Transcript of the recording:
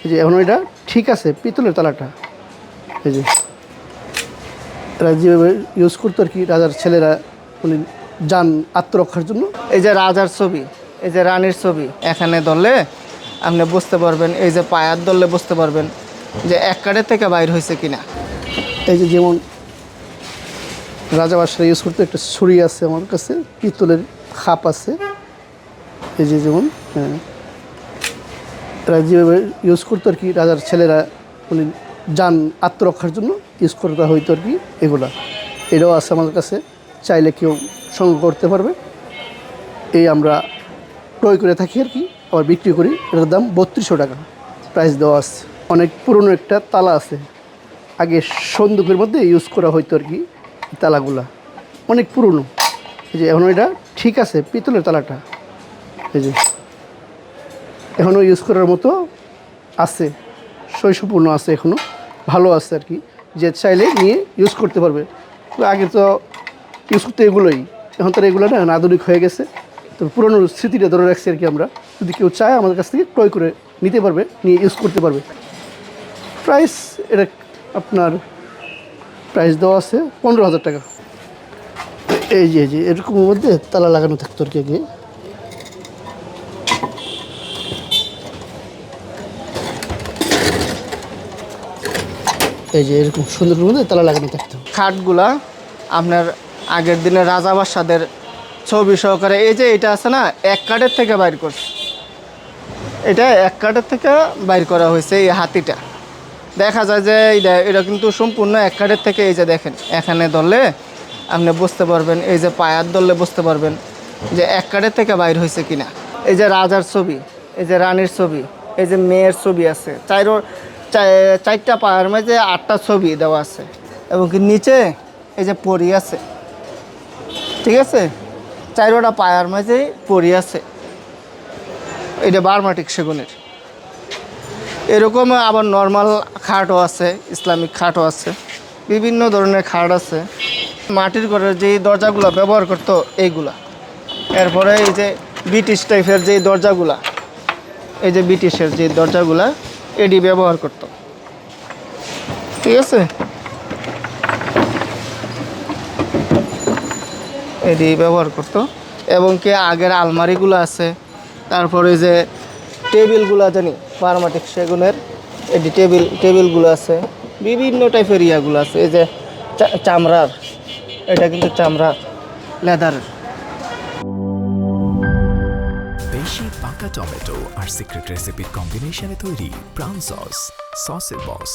এই যে এখন এটা ঠিক আছে, পিতলের তালাটা। এই যে এরা যেভাবে ইউজ করতো আর কি, রাজার ছেলেরা উনি যান আত্মরক্ষার জন্য। এই যে রাজার ছবি, এই যে রানীর ছবি এখানে ধরলে আপনি বুঝতে পারবেন, এই যে পায়ার ধরলে বুঝতে পারবেন যে এক কাঠের থেকে বাইর হয়েছে কিনা। এই যে যেমন রাজাবাসারা ইউজ করতো, একটা ছুরি আছে আমার কাছে, পিতলের খাপ আছে। এই যে যেমন এরা যেভাবে ইউজ করতো আর কি, রাজার ছেলেরা উনি যান আত্মরক্ষার জন্য ইউজ করতে হইতো আর কি এগুলা। এটাও আছে আমার কাছে, চাইলে কেউ সংগ্রহ করতে পারবে। এই আমরা ক্রয় করে থাকি আর কি, আবার বিক্রি করি। এটার দাম 3200 টাকা প্রাইস দেওয়া আছে। অনেক পুরনো একটা তালা আছে, আগে সন্দুকের মধ্যে ইউজ করা হইতো আর কি তালাগুলা, অনেক পুরনো। এই যে এখন এটা ঠিক আছে, পিতলের তালাটা। এই যে এখনও ইউজ করার মতো আছে, শৈশবপূর্ণ আছে, এখনও ভালো আছে আর কি, যে চাইলে নিয়ে ইউজ করতে পারবে। আগে তো ইউজ করতে এগুলোই, এখন তো এগুলো না আধুনিক হয়ে গেছে। তো পুরনো স্মৃতিটা ধরে রাখছি আর কি আমরা। যদি কেউ চায় আমাদের কাছ থেকে ক্রয় করে নিতে পারবে, নিয়ে ইউজ করতে পারবে। প্রাইস এটা আপনার প্রাইস দেওয়া আছে 15,000 টাকা। এই যে এরকমের মধ্যে তালা লাগানো থাকতো আর কি আগে। এই যে এরকম সুন্দর মধ্যে তালা লাগানো থাকতো। খাটগুলা আপনার আগের দিনের রাজা বাদশাদের ছবি সহকারে, এই যে এটা আছে না, এক কাঠের থেকে বাইর করছে, এটা এক কাঠের থেকে বাইর করা হয়েছে। এই হাতিটা দেখা যায় যে এটা কিন্তু সম্পূর্ণ এক কাঠের থেকে। এই যে দেখেন এখানে ধরলে আপনি বুঝতে পারবেন, এই যে পায়ার ধরলে বুঝতে পারবেন যে এক কাঠের থেকে বাইর হয়েছে কিনা। এই যে রাজার ছবি, এই যে রানীর ছবি, এই যে মেয়ের ছবি আছে, চারটা পায়ের মাঝে 8টা ছবি দেওয়া আছে, এবং কি নিচে এই যে পরি আছে, ঠিক আছে, 4টা পায়ের মাঝে পরি আছে। এটা বার্মাটিক সেগুনের। এরকম আবার নর্মাল খাটও আছে, ইসলামিক খাটও আছে, বিভিন্ন ধরনের খাট আছে। মাটির ঘরের যেই দরজাগুলো ব্যবহার করতো এইগুলা। এরপরে এই যে ব্রিটিশ টাইপের যেই দরজাগুলা, এই যে ব্রিটিশের যে দরজাগুলা এডি ব্যবহার করতো, ঠিক আছে, এডি ব্যবহার করতো। এবং কি আগের আলমারিগুলো আছে, তারপরে যে টেবিলগুলো জানি বার্মাটিক সেগুনের, এডি টেবিলগুলো আছে, বিভিন্ন টাইপের ইয়াগুলো আছে। এই যে চামড়ার, এটা কিন্তু চামড়ার, লেদারের। বেশি পাকা টমেটো আর সিক্রেট রেসিপির কম্বিনেশনে তৈরি প্রাউন সসের বস।